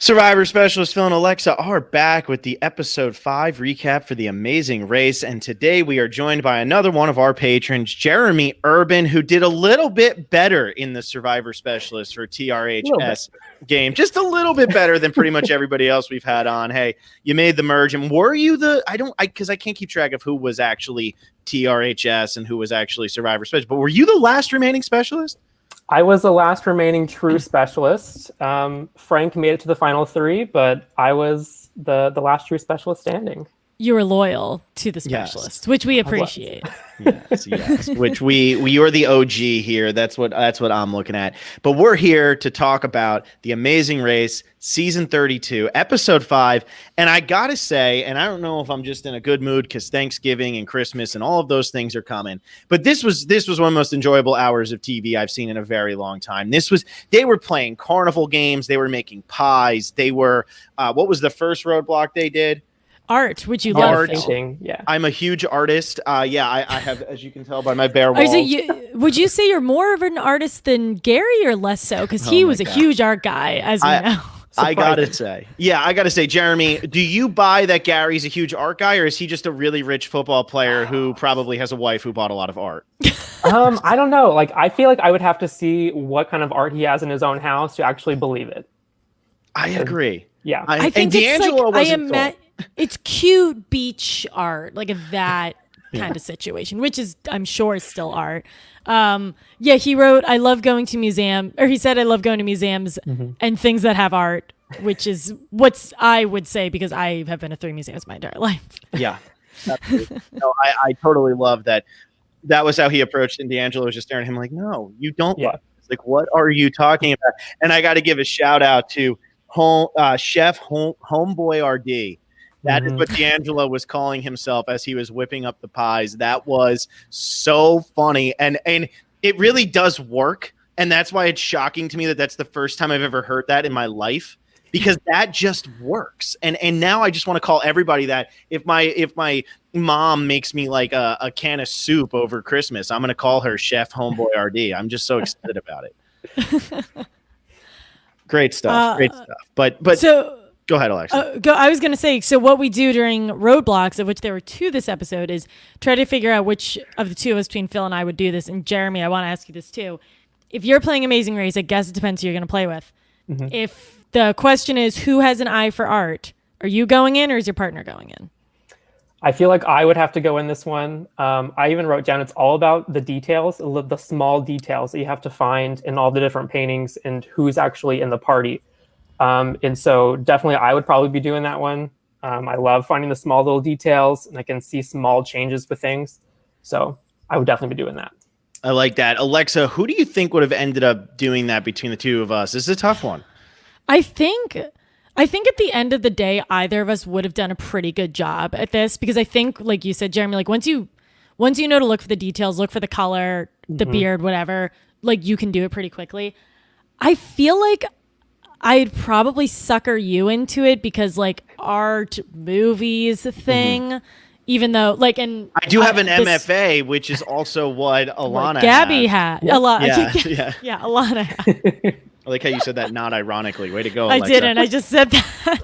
Survivor Specialist Phil and Alexa are back with the episode 5 recap for The Amazing Race. And today we are joined by another one of our patrons, Jeremy Urban, who did a little bit better in the Survivor Specialist for TRHS game. Just a little bit better than pretty much everybody else we've had on. Hey, you made the merge. And were you because I can't keep track of who was actually TRHS and who was actually Survivor Specialist, but were you the last remaining specialist? I was the last remaining true specialist. Frank made it to the final 3, but I was the last true specialist standing. You were loyal to the specialist, which we appreciate. Yes. Which you're the OG here. That's what I'm looking at. But we're here to talk about The Amazing Race, season 32, episode 5. And I gotta say, and I don't know if I'm just in a good mood because Thanksgiving and Christmas and all of those things are coming, but this was one of the most enjoyable hours of TV I've seen in a very long time. They were playing carnival games, they were making pies, they were what was the first roadblock they did? Art, which you love. Yeah, I'm a huge artist. I have, as you can tell by my bare walls. Would you say you're more of an artist than Gary, or less so? Because he was a huge art guy, as we know. I gotta say, Jeremy, do you buy that Gary's a huge art guy, or is he just a really rich football player who probably has a wife who bought a lot of art? I don't know. Like, I feel like I would have to see what kind of art he has in his own house to actually believe it. I agree. Yeah, I think DeAngelo wasn't. It's cute beach art, like that kind of situation, which is, I'm sure, is still art. He wrote, "I love going to museum," or he said, "I love going to museums and things that have art," which is what I would say because I have been to 3 museums my entire life. Yeah, no, I totally love that. That was how he approached, and DeAngelo was just staring at him like, "No, you don't." Yeah. Like, what are you talking about? And I got to give a shout out to Chef Homeboy RD. That is what DeAngelo was calling himself as he was whipping up the pies. That was so funny. And it really does work. And that's why it's shocking to me that that's the first time I've ever heard that in my life, because that just works. And now I just want to call everybody that. If my mom makes me like a can of soup over Christmas, I'm going to call her Chef Homeboy RD. I'm just so excited about it. Great stuff. But so, go ahead, Alexa. I was going to say, so what we do during roadblocks, of which there were 2 this episode, is try to figure out which of the 2 of us, between Phil and I, would do this. And Jeremy, I want to ask you this too. If you're playing Amazing Race, I guess it depends who you're going to play with. If the question is who has an eye for art, are you going in or is your partner going in? I feel like I would have to go in this one. I even wrote down, it's all about the details, the small details that you have to find in all the different paintings and who's actually in the party. And so definitely I would probably be doing that one. I love finding the small little details, and I can see small changes with things. So I would definitely be doing that. I like that. Alexa, who do you think would have ended up doing that between the 2 of us? This is a tough one. I think at the end of the day, either of us would have done a pretty good job at this, because I think, like you said, Jeremy, like once you know to look for the details, look for the color, the beard, whatever, like you can do it pretty quickly. I feel like I'd probably sucker you into it because like art, movies thing, even though like, and I do have an MFA, which is also what Alana Gabby had. Alana. Yeah, Alana had. I like how you said that not ironically. Way to go, Alexa. I didn't. I just said that.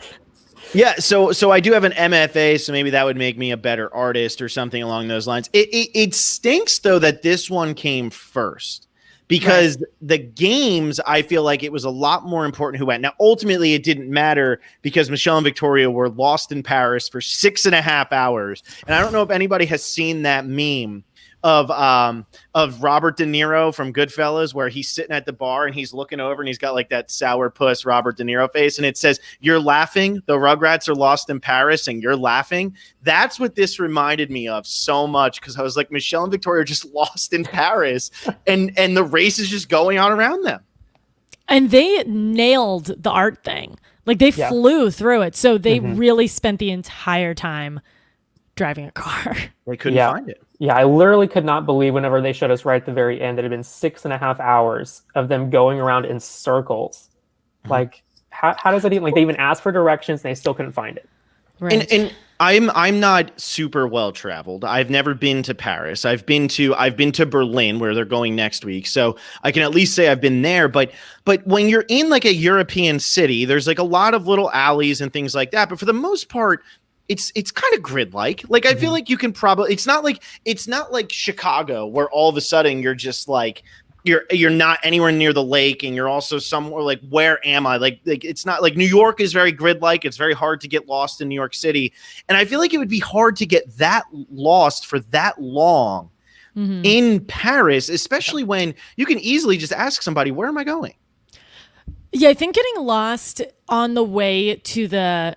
Yeah, so I do have an MFA, so maybe that would make me a better artist or something along those lines. It stinks though that this one came first. Because the games, I feel like it was a lot more important who went. Now, ultimately, it didn't matter because Michelle and Victoria were lost in Paris for 6.5 hours. And I don't know if anybody has seen that meme of Robert De Niro from Goodfellas, where he's sitting at the bar and he's looking over and he's got like that sourpuss Robert De Niro face, and it says, "You're laughing. The Rugrats are lost in Paris, and you're laughing." That's what this reminded me of so much, because I was like, Michelle and Victoria are just lost in Paris, and the race is just going on around them. And they nailed the art thing. Like they flew through it, so they really spent the entire time driving a car. They couldn't find it. Yeah, I literally could not believe whenever they showed us right at the very end that it had been 6.5 hours of them going around in circles. Like, how does that even, like, they even asked for directions and they still couldn't find it. Right. And I'm not super well traveled. I've never been to Paris. I've been to Berlin, where they're going next week. So I can at least say I've been there. But when you're in like a European city, there's like a lot of little alleys and things like that. But for the most part, it's kind of grid-like. Like I feel like you can probably it's not like Chicago, where all of a sudden you're just like you're not anywhere near the lake, and you're also somewhere like, where am I? Like it's not like New York is very grid-like. It's very hard to get lost in New York City, and I feel like it would be hard to get that lost for that long in Paris, especially when you can easily just ask somebody, where am I going? Yeah, I think getting lost on the way to the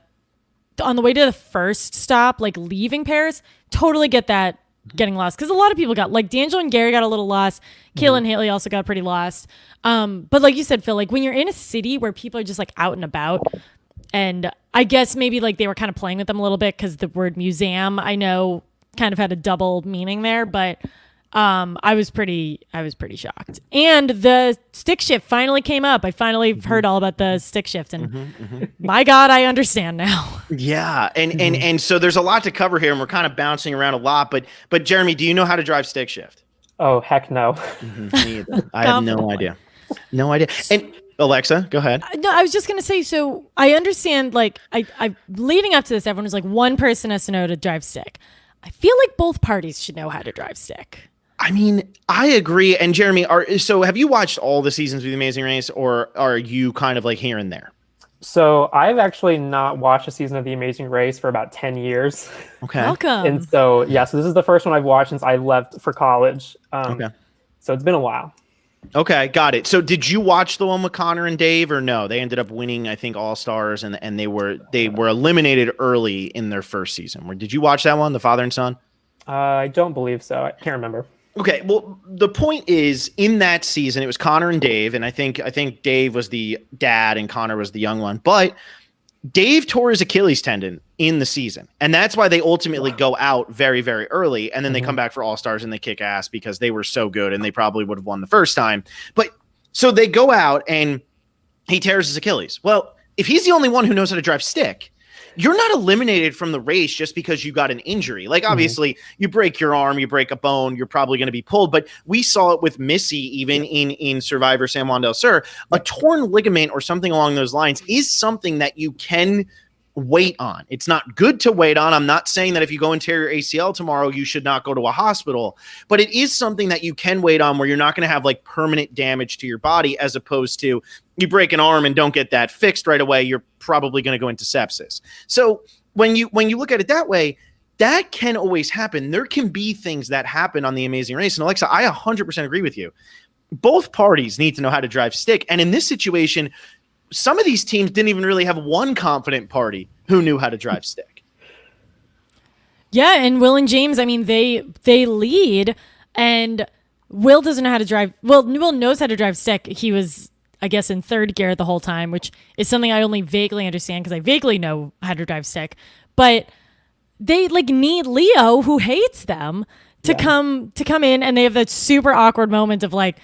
first stop, like leaving Paris, totally get that. Getting lost, because a lot of people got, like, DeAngelo and Gary got a little lost. Kailyn and Haley also got pretty lost. But like you said, Phil, like when you're in a city where people are just like out and about, and I guess maybe like they were kind of playing with them a little bit, because the word museum, I know, kind of had a double meaning there, but I was pretty shocked. And the stick shift finally came up. I finally heard all about the stick shift, and my God, I understand now. Yeah, and so there's a lot to cover here, and we're kind of bouncing around a lot. But Jeremy, do you know how to drive stick shift? Oh, heck no. Me either. I have no idea. No idea. And Alexa, go ahead. No, I was just gonna say. So I understand. Like, I leading up to this, everyone was like, one person has to know to drive stick. I feel like both parties should know how to drive stick. I mean, I agree. And Jeremy, so have you watched all the seasons of The Amazing Race, or are you kind of like here and there? So I've actually not watched a season of The Amazing Race for about 10 years. Okay. Welcome. And so, so this is the first one I've watched since I left for college. Okay. So it's been a while. Okay, got it. So did you watch the one with Connor and Dave, or no? They ended up winning, I think, All Stars, and they were eliminated early in their first season. Did you watch that one, the father and son? I don't believe so. I can't remember. Okay, well, the point is, in that season, it was Connor and Dave, and I think Dave was the dad and Connor was the young one. But Dave tore his Achilles tendon in the season, and that's why they ultimately go out very, very early, and then they come back for All Stars and they kick ass because they were so good, and they probably would have won the first time. But so they go out and he tears his Achilles. Well, if he's the only one who knows how to drive stick, you're not eliminated from the race just because you got an injury. Like, obviously, you break your arm, you break a bone, you're probably going to be pulled. But we saw it with Missy, even in Survivor San Juan del Sur. A torn ligament or something along those lines is something that you can wait on. It's not good to wait on. I'm not saying that if you go and tear your ACL tomorrow, you should not go to a hospital. But it is something that you can wait on, where you're not going to have like permanent damage to your body, as opposed to you break an arm and don't get that fixed right away, you're probably going to go into sepsis. So when you look at it that way, that can always happen. There can be things that happen on The Amazing Race. And Alexa, I 100% agree with you. Both parties need to know how to drive stick. And in this situation, some of these teams didn't even really have one confident party who knew how to drive stick. Yeah, and Will and James, I mean, they lead, and Will doesn't know how to drive. Well, Will knows how to drive stick. He was, I guess, in third gear the whole time, which is something I only vaguely understand because I vaguely know how to drive stick. But they like need Leo, who hates them, to come in, and they have that super awkward moment of like,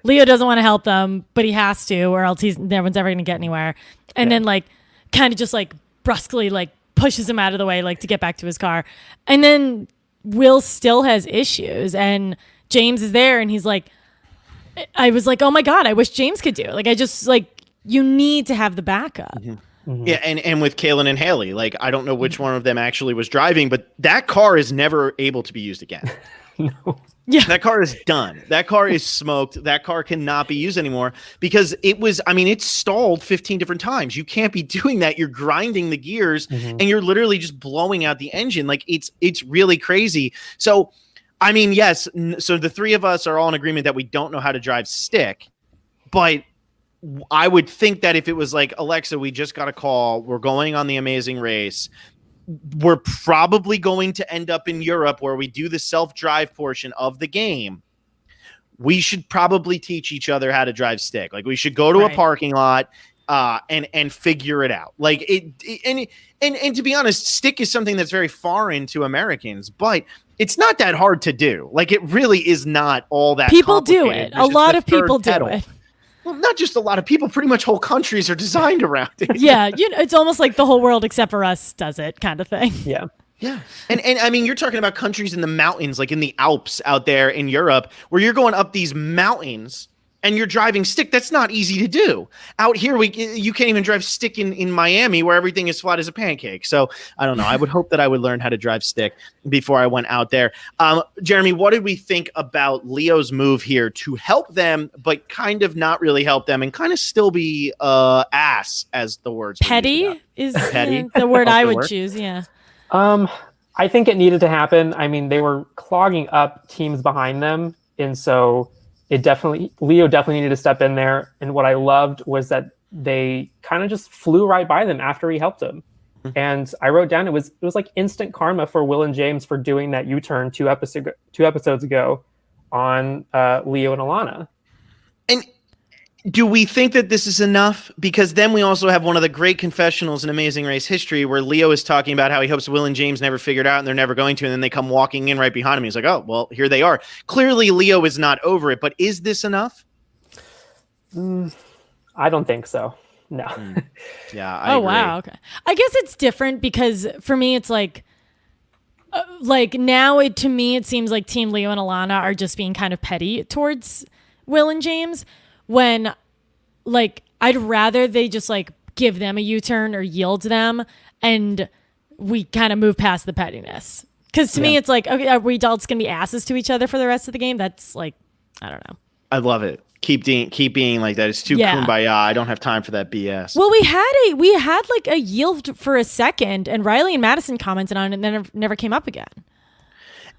Leo doesn't want to help them, but he has to, or else no one's ever going to get anywhere. And then like kind of just like brusquely like pushes him out of the way, like to get back to his car. And then Will still has issues, and James is there, and he's like, I was like, oh my God, I wish James could do it. Like, I just like, you need to have the backup. Yeah, and with Kailyn and Haley, like, I don't know which one of them actually was driving, but that car is never able to be used again. No. Yeah. That car is done. That car is smoked. That car cannot be used anymore because it's stalled 15 different times. You can't be doing that. You're grinding the gears and you're literally just blowing out the engine. Like, it's really crazy. So, I mean, yes. So the three of us are all in agreement that we don't know how to drive stick, but I would think that if it was like, Alexa, we just got a call, we're going on The Amazing Race, we're probably going to end up in Europe where we do the self-drive portion of the game. We should probably teach each other how to drive stick. Like, we should go to a parking lot and figure it out. Like, and to be honest, stick is something that's very foreign to Americans, but it's not that hard to do. Like, it really is not all that people do it. A lot of people do it. Well, not just a lot of people, pretty much whole countries are designed around it. Yeah, it's almost like the whole world except for us does it, kind of thing. Yeah. Yeah. And I mean, you're talking about countries in the mountains, like in the Alps out there in Europe, where you're going up these mountains and you're driving stick. That's not easy to do. Out here, you can't even drive stick in Miami, where everything is flat as a pancake. So I don't know. I would hope that I would learn how to drive stick before I went out there. Jeremy, what did we think about Leo's move here to help them, but kind of not really help them, and kind of still be ass, as the words petty is petty the word I would choose. Yeah. I think it needed to happen. I mean, they were clogging up teams behind them, and so Leo definitely needed to step in there. And what I loved was that they kind of just flew right by them after he helped them. Mm-hmm. And I wrote down it was like instant karma for Will and James for doing that U-turn two episodes ago on Leo and Alana. And do we think that this is enough? Because then we also have one of the great confessionals in Amazing Race history where Leo is talking about how he hopes Will and James never figured out and they're never going to. And then they come walking in right behind him. He's like, oh, well, here they are. Clearly, Leo is not over it. But is this enough? I don't think so. No. Yeah. I agree. Wow. Okay. I guess it's different because for me, it's like now to me, it seems like Team Leo and Alana are just being kind of petty towards Will and James. When I'd rather they just give them a U-turn or yield to them and we kind of move past the pettiness. Because to me, it's like, okay, are we adults going to be asses to each other for the rest of the game? That's I don't know. I love it. Keep being like that. It's too kumbaya. I don't have time for that BS. Well, we had a yield for a second and Riley and Madison commented on it and then never came up again.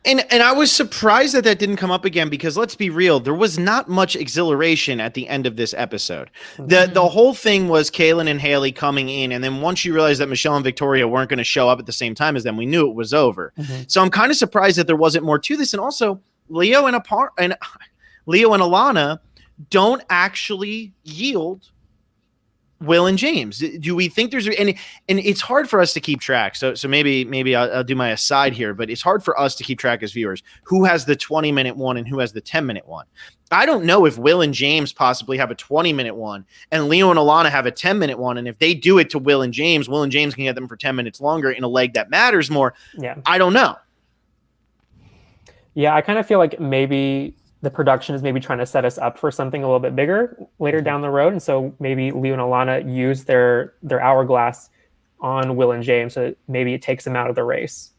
And I was surprised that didn't come up again because let's be real, there was not much exhilaration at the end of this episode. The whole thing was Kailyn and Haley coming in, and then once you realized that Michelle and Victoria weren't going to show up at the same time as them, we knew it was over. Mm-hmm. So I'm kind of surprised that there wasn't more to this. And also, Leo and Alana don't actually yield Will and James. Do we think there's and it's hard for us to keep track. So maybe I'll do my aside here, but it's hard for us to keep track as viewers who has the 20-minute one and who has the 10-minute one. I don't know if Will and James possibly have a 20-minute one and Leo and Alana have a 10-minute one, and if they do it to Will and James can get them for 10 minutes longer in a leg that matters more. Yeah, I don't know. Yeah, I kind of feel like maybe the production is maybe trying to set us up for something a little bit bigger later down the road. And so maybe Leo and Alana use their hourglass on Will and James. So maybe it takes them out of the race.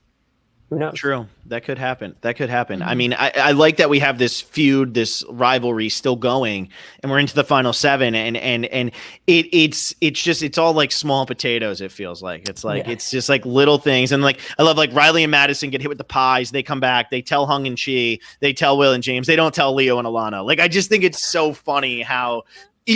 Who knows? True. That could happen. Mm-hmm. I mean, I like that we have this feud, this rivalry still going, and we're into the final 7, and it's all like small potatoes. It feels like it's just like little things. And I love Riley and Madison get hit with the pies. They come back, they tell Hung and Chi, they tell Will and James, they don't tell Leo and Alana. I just think it's so funny how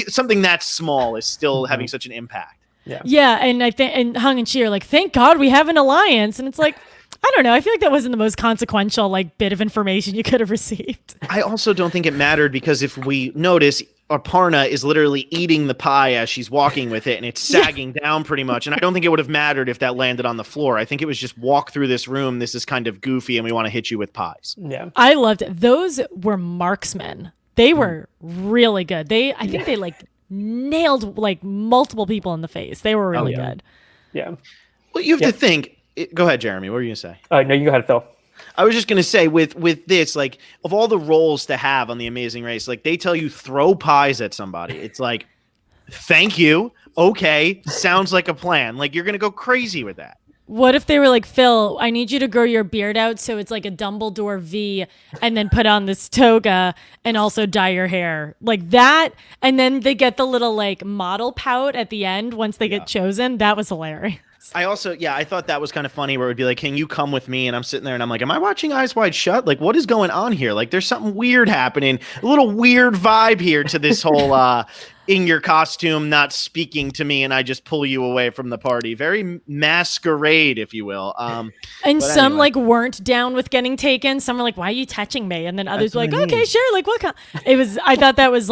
something that small is still having such an impact. Yeah. And I think, and Hung and Chi are like, thank God we have an alliance. And it's like, I don't know. I feel like that wasn't the most consequential bit of information you could have received. I also don't think it mattered because if we notice, Aparna is literally eating the pie as she's walking with it, and it's sagging down pretty much. And I don't think it would have mattered if that landed on the floor. I think it was just walk through this room. This is kind of goofy, and we want to hit you with pies. Yeah, I loved it. Those were marksmen. They were really good. I think they nailed multiple people in the face. They were really good. Yeah. Well, you have to think. Go ahead, Jeremy. What were you going to say? No, you go ahead, Phil. I was just going to say with this, of all the roles to have on The Amazing Race, they tell you throw pies at somebody. It's like, thank you. Okay. Sounds like a plan. You're going to go crazy with that. What if they were like, Phil, I need you to grow your beard out so it's like a Dumbledore V and then put on this toga and also dye your hair like that. And then they get the little model pout at the end once they get chosen. That was hilarious. I also, I thought that was kind of funny where it would be like, can you come with me? And I'm sitting there and I'm like, am I watching Eyes Wide Shut? What is going on here? There's something weird happening. A little weird vibe here to this whole in your costume, not speaking to me, and I just pull you away from the party. Very masquerade, if you will. And some weren't down with getting taken. Some were like, why are you touching me? And then others were like, okay, sure. What? I thought that was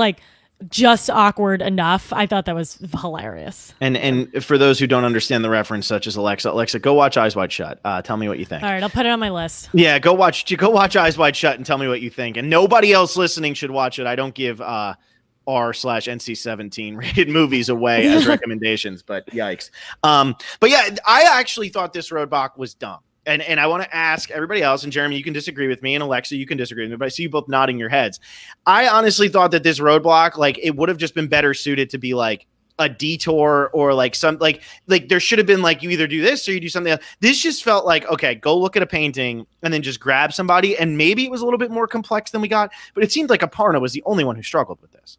just awkward enough. I thought that was hilarious. And for those who don't understand the reference, such as Alexa, go watch Eyes Wide Shut. Tell me what you think. All right, I'll put it on my list. Yeah, go watch Eyes Wide Shut and tell me what you think. And nobody else listening should watch it. I don't give R/NC-17 rated movies away as recommendations, but yikes. But yeah, I actually thought this roadblock was dumb. and I want to ask everybody else, and Jeremy, you can disagree with me, and Alexa, you can disagree with me, but I see you both nodding your heads. I honestly thought that this roadblock, like, it would have just been better suited to be like a detour or like some like there should have been like you either do this or you do something else. This just felt like, okay, go look at a painting and then just grab somebody, and maybe it was a little bit more complex than we got, but it seemed like Aparna was the only one who struggled with this.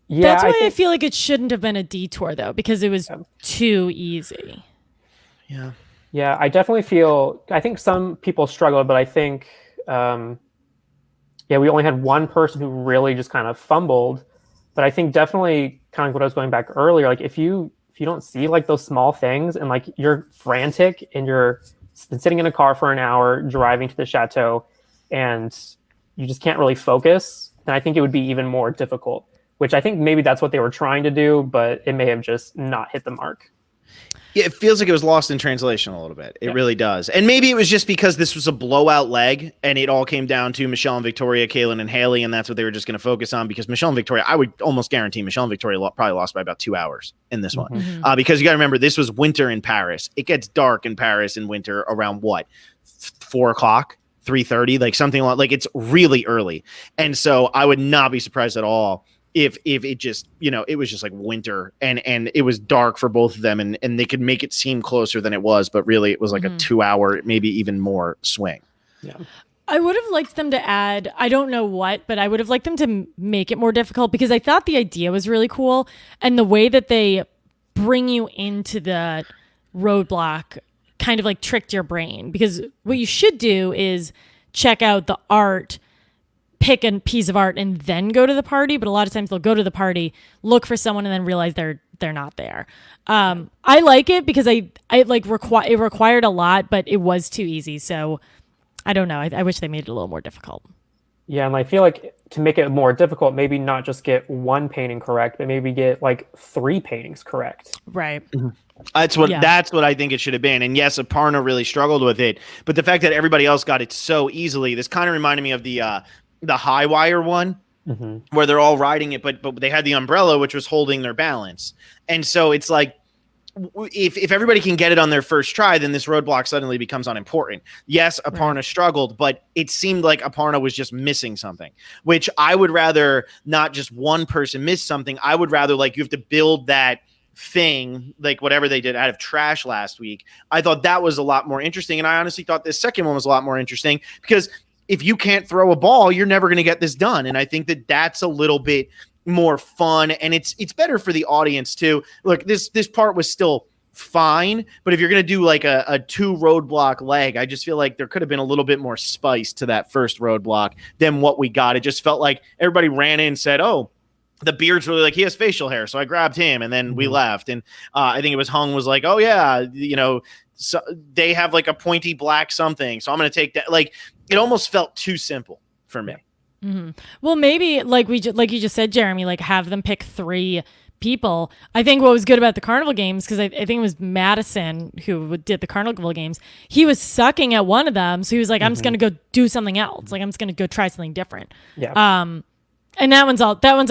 Yeah, that's why I feel like it shouldn't have been a detour though, because it was too easy. Yeah, I definitely feel, I think some people struggled, but I think we only had one person who really just kind of fumbled. But I think definitely kind of what I was going back earlier, like if you don't see like those small things and like you're frantic and you're been sitting in a car for an hour driving to the chateau and you just can't really focus, then I think it would be even more difficult, which I think maybe that's what they were trying to do, but it may have just not hit the mark. Yeah, it feels like it was lost in translation a little bit. It really does. And maybe it was just because this was a blowout leg and it all came down to Michelle and Victoria, Kailyn and Haley, and that's what they were just going to focus on, because Michelle and Victoria, I would almost guarantee Michelle and Victoria probably lost by about 2 hours in this one. Because you got to remember, this was winter in Paris. It gets dark in Paris in winter around what? 4 o'clock? 3:30? Like something like it's really early. And so I would not be surprised at all if it just, it was just like winter and it was dark for both of them and they could make it seem closer than it was, but really it was like a 2 hour, maybe even more swing. Yeah. I would have liked them to add, I don't know what, but I would have liked them to make it more difficult, because I thought the idea was really cool. And the way that they bring you into the roadblock kind of like tricked your brain, because what you should do is check out the art, pick a piece of art, and then go to the party. But a lot of times they'll go to the party, look for someone, and then realize they're not there. I like it because it required a lot, but it was too easy. So I don't know. I wish they made it a little more difficult. Yeah, and I feel like to make it more difficult, maybe not just get one painting correct, but maybe get like 3 paintings correct. Right. That's what I think it should have been. And yes, Aparna really struggled with it, but the fact that everybody else got it so easily, this kind of reminded me of the high wire one, where they're all riding it, but they had the umbrella, which was holding their balance. And so it's like, if everybody can get it on their first try, then this roadblock suddenly becomes unimportant. Yes, Aparna struggled, but it seemed like Aparna was just missing something, which I would rather not just one person miss something. I would rather, like, you have to build that thing, like whatever they did out of trash last week. I thought that was a lot more interesting. And I honestly thought this second one was a lot more interesting, because if you can't throw a ball, you're never going to get this done. And I think that that's a little bit more fun, and it's better for the audience too. Look, this part was still fine, but if you're going to do like a 2 roadblock leg, I just feel like there could have been a little bit more spice to that first roadblock than what we got. It just felt like everybody ran in and said, oh, the beard's really, like, he has facial hair, so I grabbed him, and then we left. And I think it was Hung was like, oh yeah, so they have like a pointy black something, so I'm going to take that. Like, it almost felt too simple for me. Well, maybe like you just said, Jeremy, like have them pick 3 people. I think what was good about the Carnival games, because I think it was Madison who did the Carnival games, he was sucking at one of them, so he was like, I'm just gonna go do something else, like I'm just gonna go try something different. And that one's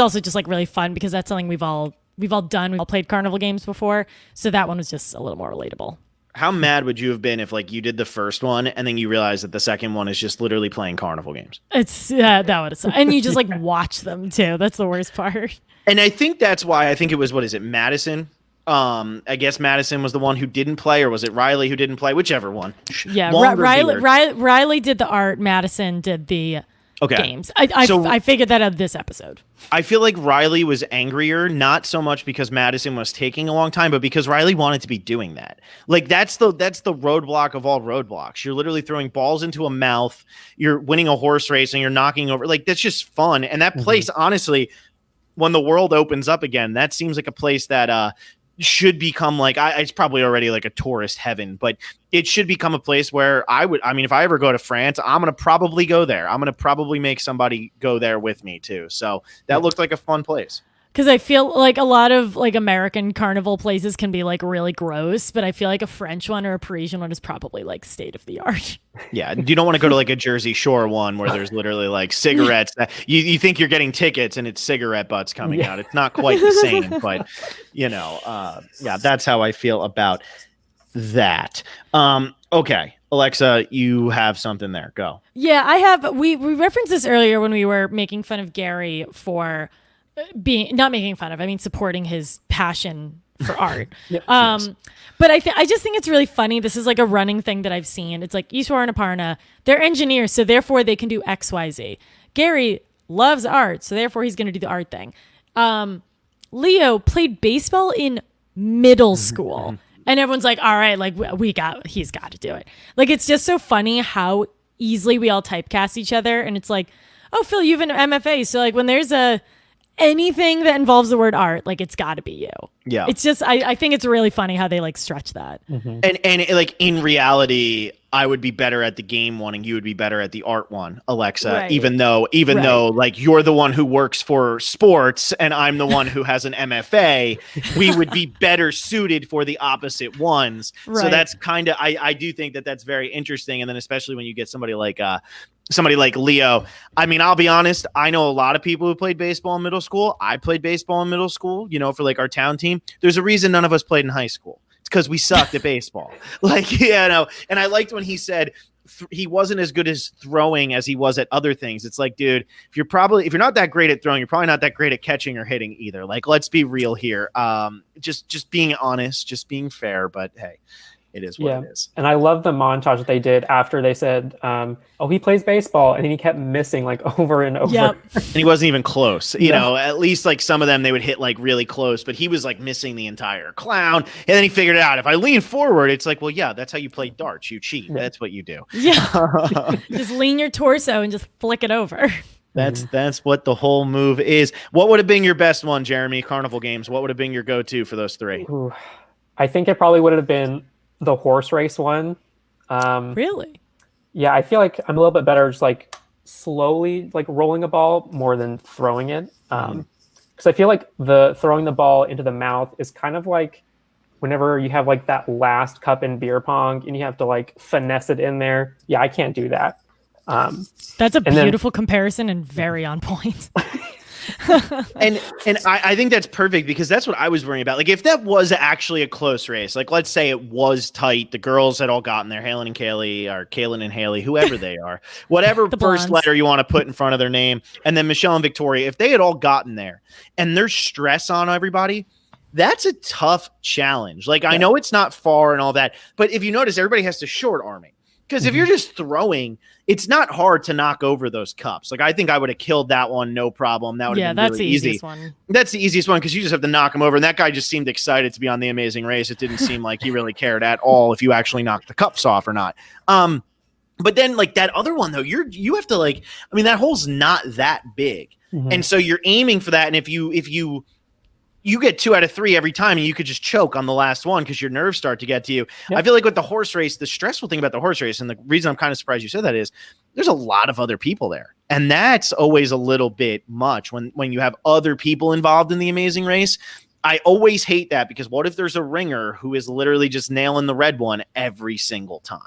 also just like really fun, because that's something we've all done. We've all played Carnival games before, so that one was just a little more relatable. How mad would you have been if, like, you did the first one and then you realize that the second one is just literally playing Carnival games? It's that would have, and you just like watch them too. That's the worst part. And I think that's why I think it was, what is it, Madison? I guess Madison was the one who didn't play, or was it Riley who didn't play? Whichever one. Yeah, Riley did the art. Madison did the games. I figured that out this episode. I feel like Riley was angrier, not so much because Madison was taking a long time, but because Riley wanted to be doing that. Like, that's the roadblock of all roadblocks. You're literally throwing balls into a mouth. You're winning a horse race and you're knocking over. Like, that's just fun. And that place, honestly, when the world opens up again, that seems like a place that should become like, it's probably already like a tourist heaven, but it should become a place where if I ever go to France, I'm going to probably go there. I'm going to probably make somebody go there with me too. So that looked like a fun place. Because I feel like a lot of like American carnival places can be like really gross, but I feel like a French one or a Parisian one is probably like state of the art. Yeah, you don't want to go to like a Jersey Shore one where there's literally like cigarettes. You think you're getting tickets and it's cigarette butts coming out. It's not quite the same, but yeah, that's how I feel about that. Okay, Alexa, you have something there. Go. Yeah, I have. We referenced this earlier when we were making fun of Gary for being not making fun of. I mean, supporting his passion for art. Yep. But I just think it's really funny. This is like a running thing that I've seen. It's like Iswar and Aparna, they're engineers, so therefore they can do X, Y, Z. Gary loves art, so therefore he's going to do the art thing. Leo played baseball in middle school. And everyone's like, all right, like he's got to do it. Like, it's just so funny how easily we all typecast each other. And it's like, oh, Phil, you have an MFA. So like when there's anything that involves the word art, like it's got to be you. Yeah. It's just, I think it's really funny how they like stretch that. And like in reality, I would be better at the game one and you would be better at the art one, Alexa, Right. even though like you're the one who works for sports and I'm the one who has an MFA, we would be better suited for the opposite ones. Right. So that's kind of, I do think that that's very interesting. And then especially when you get somebody like Leo. I mean, I'll be honest, I know a lot of people who played baseball in middle school. I played baseball in middle school, for like our town team. There's a reason none of us played in high school. It's because we sucked at baseball. Like, and I liked when he said he wasn't as good as throwing as he was at other things. It's like, dude, if you're not that great at throwing, you're probably not that great at catching or hitting either. Like, let's be real here. Just being honest, just being fair, but hey, it is what it is. And I love the montage that they did after they said, oh, he plays baseball. And then he kept missing like over and over. Yep. And he wasn't even close. You know, at least like some of them, they would hit like really close, but he was like missing the entire clown. And then he figured it out. If I lean forward, it's like, well, yeah, that's how you play darts. You cheat. That's what you do. Yeah. Just lean your torso and just flick it over. That's what the whole move is. What would have been your best one, Jeremy? Carnival games. What would have been your go-to for those three? Ooh, I think it probably would have been the horse race one. Really? Yeah, I feel like I'm a little bit better just like slowly like rolling a ball more than throwing it. Because I feel like the throwing the ball into the mouth is kind of like whenever you have like that last cup in beer pong and you have to like finesse it in there. Yeah, I can't do that. That's a beautiful comparison and very on point. and I think that's perfect because that's what I was worrying about. Like if that was actually a close race, like let's say it was tight, the girls had all gotten there, Kailyn and Haley, whoever they are, whatever first letter you want to put in front of their name, and then Michelle and Victoria, if they had all gotten there and there's stress on everybody, that's a tough challenge. Like I know it's not far and all that, but if you notice, everybody has to short arming. Because if you're just throwing, it's not hard to knock over those cups. Like I think I would have killed that one, no problem. That would have been really easy. Easiest one. That's the easiest one because you just have to knock him over. And that guy just seemed excited to be on The Amazing Race. It didn't seem like he really cared at all if you actually knocked the cups off or not. But then like that other one though, you have to like, I mean, that hole's not that big, and so you're aiming for that. And if you get 2 out of 3 every time and you could just choke on the last one because your nerves start to get to you. Yep. I feel like with the horse race, the stressful thing about the horse race, and the reason I'm kind of surprised you said that is there's a lot of other people there. And that's always a little bit much when you have other people involved in The Amazing Race. I always hate that because what if there's a ringer who is literally just nailing the red one every single time?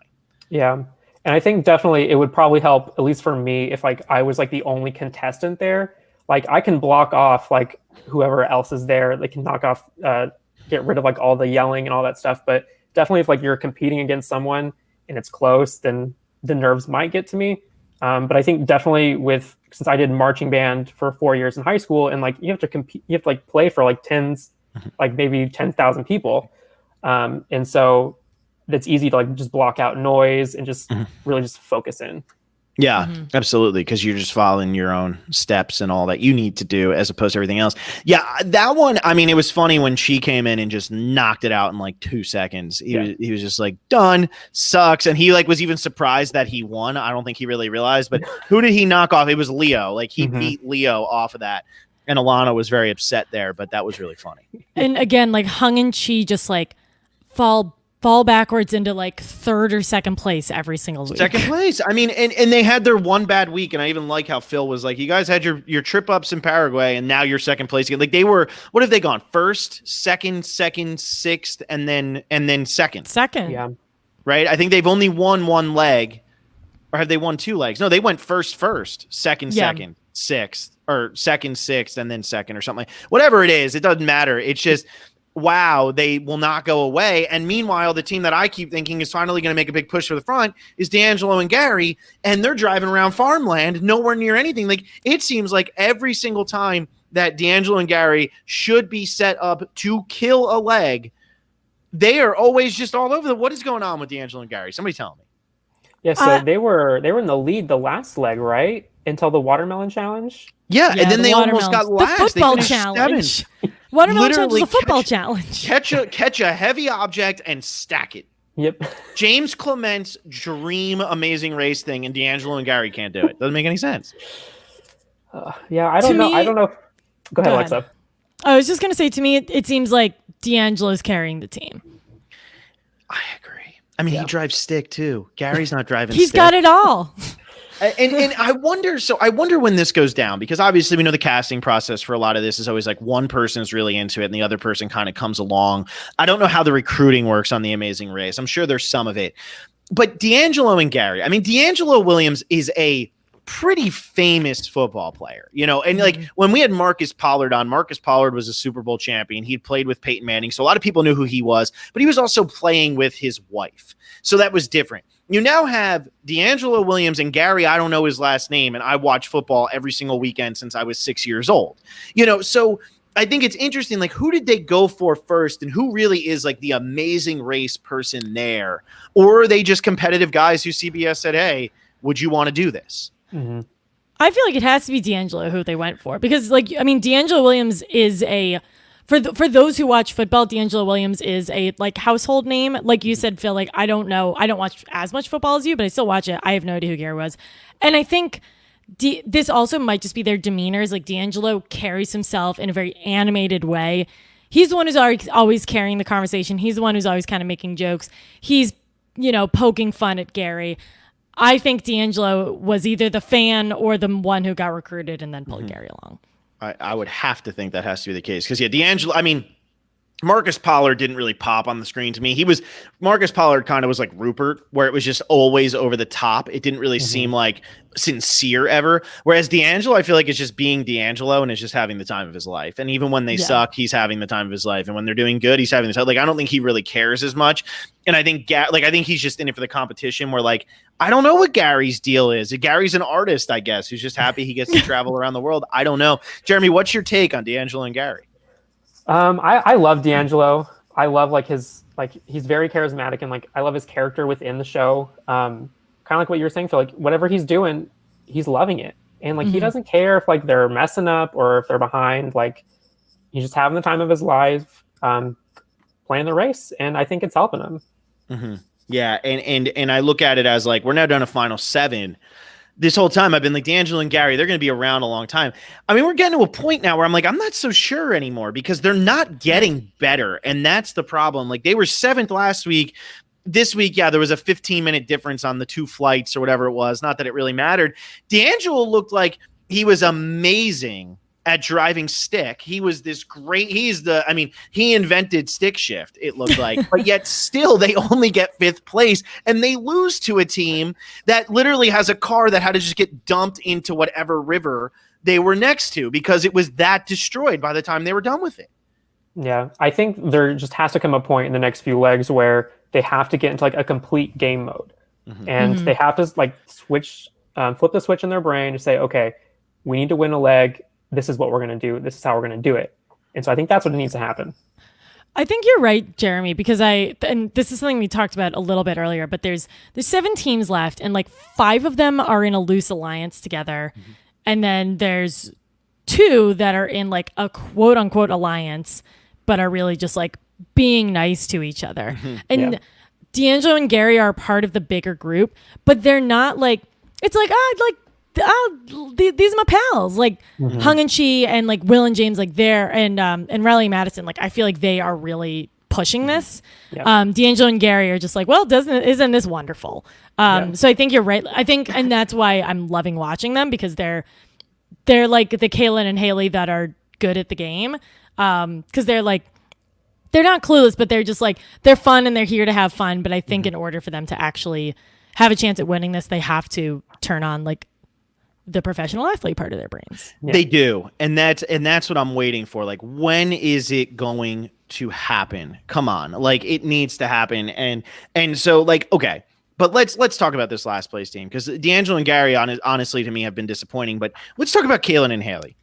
Yeah. And I think definitely it would probably help, at least for me, if like I was like the only contestant there. Like I can block off like whoever else is there. They can knock off, get rid of like all the yelling and all that stuff. But definitely if like you're competing against someone and it's close, then the nerves might get to me. But I think definitely since I did marching band for 4 years in high school and like you have to compete, you have to like play for like like maybe 10,000 people. And so that's easy to like just block out noise and just really just focus in. Yeah, absolutely. Because you're just following your own steps and all that you need to do as opposed to everything else. Yeah, that one, I mean, it was funny when she came in and just knocked it out in like 2 seconds. He was just like, done, sucks. And he like was even surprised that he won. I don't think he really realized. But who did he knock off? It was Leo. Like he beat Leo off of that. And Alana was very upset there, but that was really funny. And again, like Hung and Chi just like fall backwards into like 3rd or 2nd place every single week. 2nd place. I mean, and they had their one bad week. And I even like how Phil was like, you guys had your trip ups in Paraguay and now you're 2nd place again. Like they were, what have they gone? 1st, 2nd, 6th, and then 2nd. 2nd. Yeah. Right. I think they've only won 1 leg, or have they won 2 legs? No, they went 1st, 2nd, 2nd, 6th, or 2nd, 6th, and then 2nd or something. Whatever it is, it doesn't matter. It's just, wow, they will not go away. And meanwhile, the team that I keep thinking is finally going to make a big push for the front is DeAngelo and Gary, and they're driving around farmland, nowhere near anything. Like, it seems like every single time that DeAngelo and Gary should be set up to kill a leg, they are always just all over. What is going on with DeAngelo and Gary? Somebody tell me. Yeah, so they were in the lead the last leg, right? Until the watermelon challenge. Yeah, and then they almost got last. The football challenge. Watermelon challenge is a football challenge. Catch a heavy object and stack it. Yep. James Clement's dream amazing race thing, and DeAngelo and Gary can't do it. Doesn't make any sense. Yeah, I don't know. I don't know. Go ahead, Alexa. I was just going to say, to me, it seems like DeAngelo's carrying the team. I agree. I mean, he drives stick too. Gary's not driving He's stick. got it all. And I wonder when this goes down, because obviously we know the casting process for a lot of this is always like one person is really into it and the other person kind of comes along. I don't know how the recruiting works on The Amazing Race. I'm sure there's some of it. But DeAngelo and Gary, I mean, DeAngelo Williams is a pretty famous football player, you know, and like when we had Marcus Pollard on, Marcus Pollard was a Super Bowl champion. He'd played with Peyton Manning. So a lot of people knew who he was, but he was also playing with his wife. So that was different. You now have DeAngelo Williams and Gary. I don't know his last name, and I watch football every single weekend since I was 6 years old. You know, so I think it's interesting, like, who did they go for first, and who really is like the amazing race person there? Or are they just competitive guys who CBS said, hey, would you want to do this? Mm-hmm. I feel like it has to be DeAngelo who they went for, because, like, I mean, DeAngelo Williams is for those who watch football, DeAngelo Williams is a like household name. Like you said, Phil, like, I don't watch as much football as you, but I still watch it. I have no idea who Gary was. And I think this also might just be their demeanors. Like, DeAngelo carries himself in a very animated way. He's the one who's always carrying the conversation. He's the one who's always kind of making jokes. He's, you know, poking fun at Gary. I think DeAngelo was either the fan or the one who got recruited and then pulled Gary along. I would have to think that has to be the case, because DeAngelo, I mean, Marcus Pollard didn't really pop on the screen to me. Marcus Pollard kind of was like Rupert, where it was just always over the top. It didn't really seem like sincere ever. Whereas DeAngelo, I feel like, is just being DeAngelo and is just having the time of his life. And even when they suck, he's having the time of his life. And when they're doing good, he's having the time. Like, I don't think he really cares as much. And I think I think he's just in it for the competition, where, like, I don't know what Gary's deal is. Gary's an artist, I guess, who's just happy he gets to travel around the world. I don't know. Jeremy, what's your take on DeAngelo and Gary? I love DeAngelo. I love he's very charismatic, and like I love his character within the show. Kind of like what you were saying, Phil. Like, whatever he's doing, he's loving it, and like he doesn't care if like they're messing up or if they're behind. Like, he's just having the time of his life, playing the race, and I think it's helping him. Mm-hmm. Yeah, and I look at it as like, we're now down to final 7. This whole time I've been like, DeAngelo and Gary, they're going to be around a long time. I mean, we're getting to a point now where I'm like, I'm not so sure anymore, because they're not getting better. And that's the problem. Like, they were 7th last week. This week, yeah, there was a 15-minute difference on the 2 flights or whatever it was. Not that it really mattered. DeAngelo looked like he was amazing at driving stick. He was this great. He invented stick shift, it looked like, but yet still they only get 5th place, and they lose to a team that literally has a car that had to just get dumped into whatever river they were next to, because it was that destroyed by the time they were done with it. Yeah, I think there just has to come a point in the next few legs where they have to get into like a complete game mode, and they have to like switch, flip the switch in their brain to say, okay, we need to win a leg. This is what we're going to do. This is how we're going to do it. And so I think that's what needs to happen. I think you're right, Jeremy, because and this is something we talked about a little bit earlier, but there's 7 teams left, and like 5 of them are in a loose alliance together. And then there's 2 that are in like a quote unquote alliance, but are really just like being nice to each other. And DeAngelo and Gary are part of the bigger group, but they're not like, it's like, these are my pals, like Hung and Chi and like Will and James, like there, and Riley Madison, like I feel like they are really pushing this. DeAngelo and Gary are just like, well, isn't this wonderful? So I think you're right. I think, and that's why I'm loving watching them, because they're like the Kailyn and Haley that are good at the game, because they're not clueless, but they're just like, they're fun and they're here to have fun. But I think in order for them to actually have a chance at winning this, they have to turn on like the professional athlete part of their brains. They do. And that's what I'm waiting for. Like, when is it going to happen. Come on, like it needs to happen. And so like, okay, but let's talk about this last place team, because DeAngelo and Gary honestly to me have been disappointing. But let's talk about Kailyn and Haley.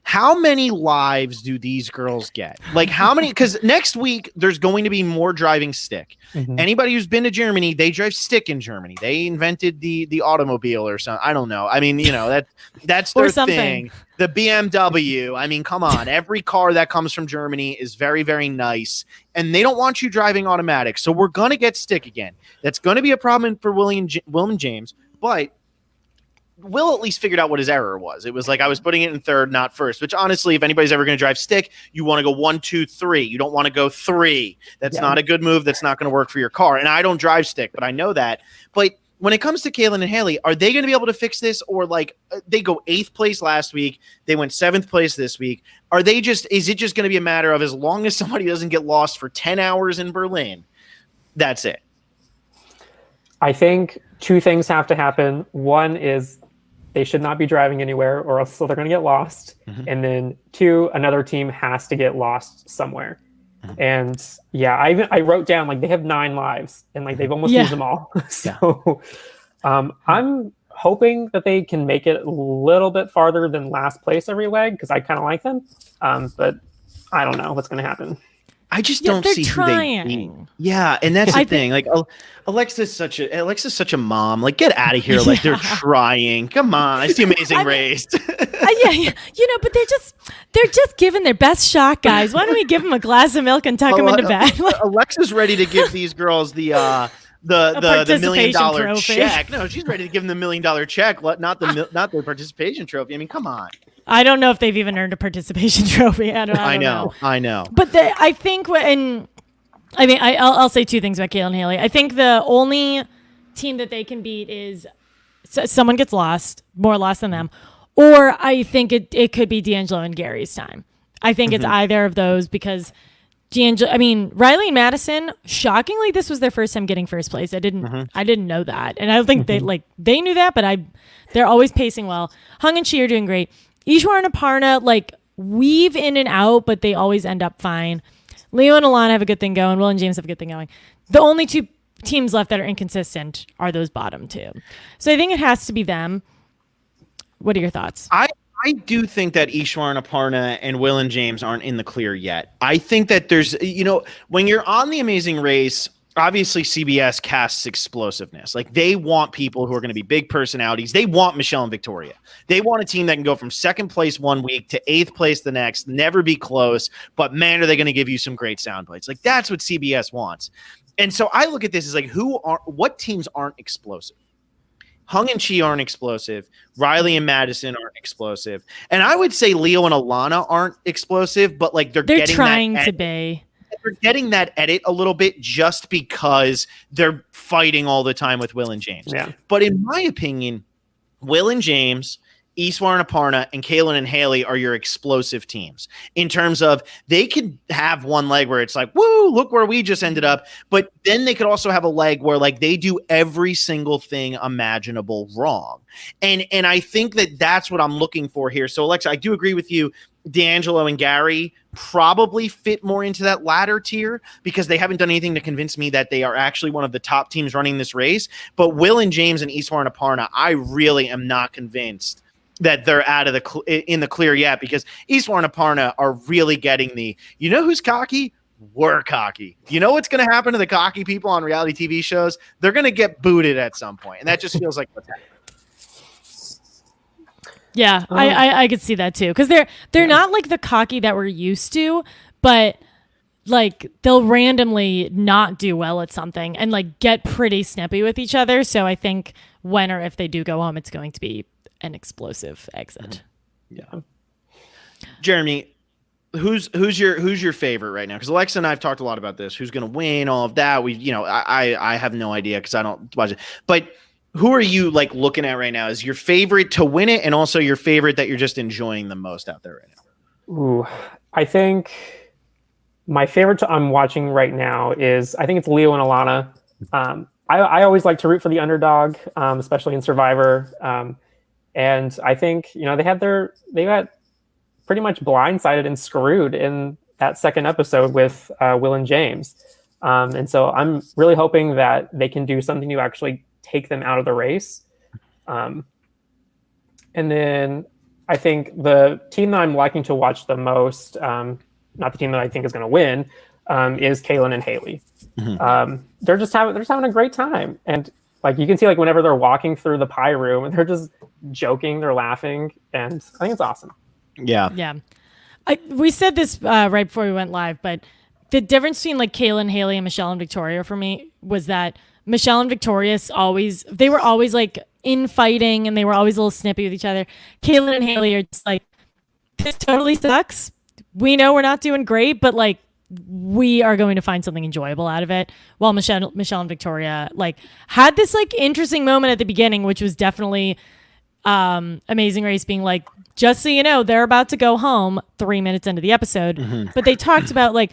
How many lives do these girls get? Like how many? Because next week there's going to be more driving stick. Anybody who's been to Germany, they drive stick in Germany. They invented the automobile or something. I don't know. I mean, you know, that's their thing. The BMW. I mean, come on. Every car that comes from Germany is very, very nice, and they don't want you driving automatic. So we're gonna get stick again. That's going to be a problem for Will and James, but Will at least figured out what his error was. It was like I was putting it in third, not first, which honestly, if anybody's ever going to drive stick, you want to go 1, 2, 3. You don't want to go 3. That's not a good move. That's not going to work for your car. And I don't drive stick, but I know that. But when it comes to Kailyn and Haley, are they going to be able to fix this? Or like they go 8th place last week, they went 7th place this week. Is it just going to be a matter of as long as somebody doesn't get lost for 10 hours in Berlin, that's it? I think 2 things have to happen. One is they should not be driving anywhere, or else they're going to get lost. And then 2, another team has to get lost somewhere. And yeah, I wrote down like they have 9 lives, and like they've almost used them all. So I'm hoping that they can make it a little bit farther than last place every leg, because I kind of like them. But I don't know what's going to happen. I just don't see trying. who they beat. Yeah, and that's the thing. Like Alexa's such a mom. Like, get out of here. Like they're trying. Come on. I see Amazing Race. Yeah, you know, but they're just giving their best shot, guys. Why don't we give them a glass of milk and tuck them into bed? Alexa's ready to give these girls the $1 million check. No, she's ready to give them the $1 million check, not the participation trophy. I mean, come on. I don't know if they've even earned a participation trophy. I know. But I think I'll say 2 things about Kailyn and Haley. I think the only team that they can beat is someone gets lost, more lost than them, or I think it could be DeAngelo and Gary's time. I think it's either of those, because Riley and Madison, shockingly, this was their first time getting first place. I didn't know that, and I don't think they knew that, but they're always pacing well. Hung and Chi are doing great. Ishwar and Aparna weave in and out, but they always end up fine. Leo and Alana have a good thing going. Will and James have a good thing going. The only 2 teams left that are inconsistent are those bottom 2. So I think it has to be them. What are your thoughts? I do think that Ishwar and Aparna and Will and James aren't in the clear yet. I think that there's, when you're on The Amazing Race, obviously CBS casts explosiveness. Like they want people who are going to be big personalities. They want Michelle and Victoria. They want a team that can go from 2nd place one week to 8th place the next, never be close, but man, are they going to give you some great sound bites. Like that's what CBS wants. And so I look at this as like, what teams aren't explosive? Hung and Chi aren't explosive. Riley and Madison aren't explosive. And I would say Leo and Alana aren't explosive, but like they're getting trying to be. They're getting that edit a little bit just because they're fighting all the time with Will and James. Yeah. But in my opinion, Will and James, Ishwar and Aparna, and Kailyn and Haley are your explosive teams in terms of they could have one leg where it's like, woo, look where we just ended up. But then they could also have a leg where like they do every single thing imaginable wrong. And I think that that's what I'm looking for here. So Alexa, I do agree with you. DeAngelo and Gary probably fit more into that latter tier because they haven't done anything to convince me that they are actually one of the top teams running this race. But Will and James and Ishwar and Aparna, I really am not convinced that they're out of in the clear yet, because Ishwar and Aparna are really getting who's cocky? We're cocky. You know what's going to happen to the cocky people on reality TV shows? They're going to get booted at some point, and that just feels like what's happening. Yeah, I could see that too, because they're not like the cocky that we're used to, but like they'll randomly not do well at something and like get pretty snippy with each other. So I think when or if they do go home, it's going to be an explosive exit. Yeah. Jeremy, who's your favorite right now? Because Alexa and I have talked a lot about this. Who's going to win? All of that. I have no idea because I don't watch it. But who are you like looking at right now as your favorite to win it, and also your favorite that you're just enjoying the most out there right now? Ooh, I think my favorite I'm watching right now is I think it's Leo and Alana. I always like to root for the underdog, especially in Survivor. And I think they got pretty much blindsided and screwed in that second episode with Will and James. And so I'm really hoping that they can do something to actually take them out of the race. And then I think the team that I'm liking to watch the most, not the team that I think is going to win, is Kailyn and Haley. Mm-hmm. They're just having a great time, and like you can see, like whenever they're walking through the pie room, and they're just joking, they're laughing, and I think it's awesome. Yeah. We said this right before we went live, but the difference between like Kailyn, Haley, and Michelle and Victoria for me was that Michelle and Victoria they were always like infighting, and they were always a little snippy with each other. Kailyn and Haley are just like, this totally sucks. We know we're not doing great, but like we are going to find something enjoyable out of it. While Michelle and Victoria like had this like interesting moment at the beginning, which was definitely Amazing Race being like, just so you know, they're about to go home 3 minutes into the episode. Mm-hmm. But they talked about like,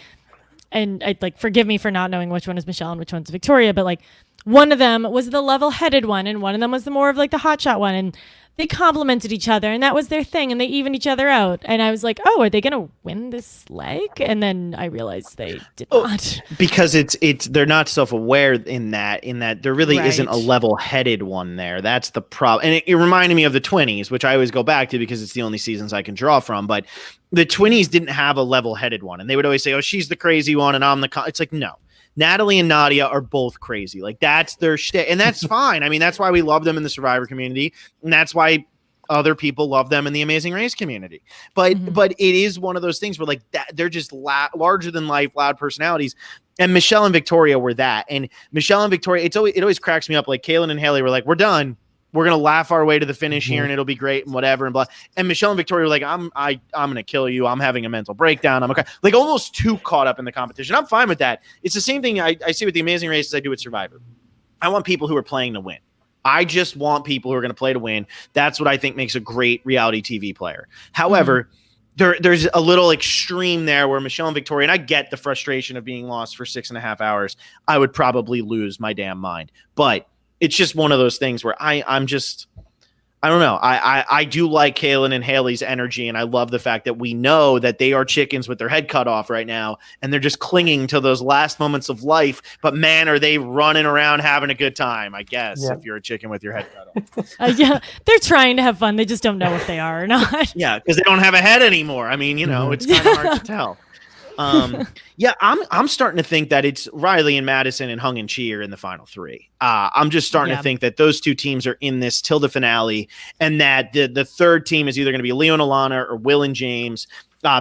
and I like, forgive me for not knowing which one is Michelle and which one's Victoria, but like one of them was the level-headed one, and one of them was the more of like the hotshot one, and they complimented each other, and that was their thing, and they evened each other out. And I was like, oh, are they going to win this leg? And then I realized they did not. Because they're not self-aware in that there really isn't a level-headed one there. That's the problem. And it reminded me of the 20s, which I always go back to because it's the only seasons I can draw from. But the 20s didn't have a level-headed one. And they would always say, oh, she's the crazy one, and I'm the it's like, no. Natalie and Nadia are both crazy. Like, that's their shit. And that's fine. I mean, that's why we love them in the Survivor community. And that's why other people love them in the Amazing Race community. But it is one of those things where, like, that they're just larger than life, loud personalities. And Michelle and Victoria were that. And Michelle and Victoria, it always cracks me up. Like, Kailyn and Haley were like, we're done. We're going to laugh our way to the finish here, and it'll be great and whatever and blah. And Michelle and Victoria were like, I'm going to kill you. I'm having a mental breakdown. I'm okay. Like, almost too caught up in the competition. I'm fine with that. It's the same thing I see with the Amazing Race as I do with Survivor. I want people who are playing to win. I just want people who are going to play to win. That's what I think makes a great reality TV player. However, there's a little extreme there where Michelle and Victoria, and I get the frustration of being lost for 6.5 hours. I would probably lose my damn mind. But it's just one of those things where I'm just, I don't know. I do like Kailyn and Haley's energy, and I love the fact that we know that they are chickens with their head cut off right now, and they're just clinging to those last moments of life. But man, are they running around having a good time, I guess, if you're a chicken with your head cut off. Yeah, they're trying to have fun. They just don't know if they are or not. Yeah, because they don't have a head anymore. I mean, it's kind of hard to tell. I'm starting to think that it's Riley and Madison and Hung and Chi are in the final three. I'm just starting to think that those two teams are in this till the finale, and that the third team is either going to be Leo and Alana or Will and James,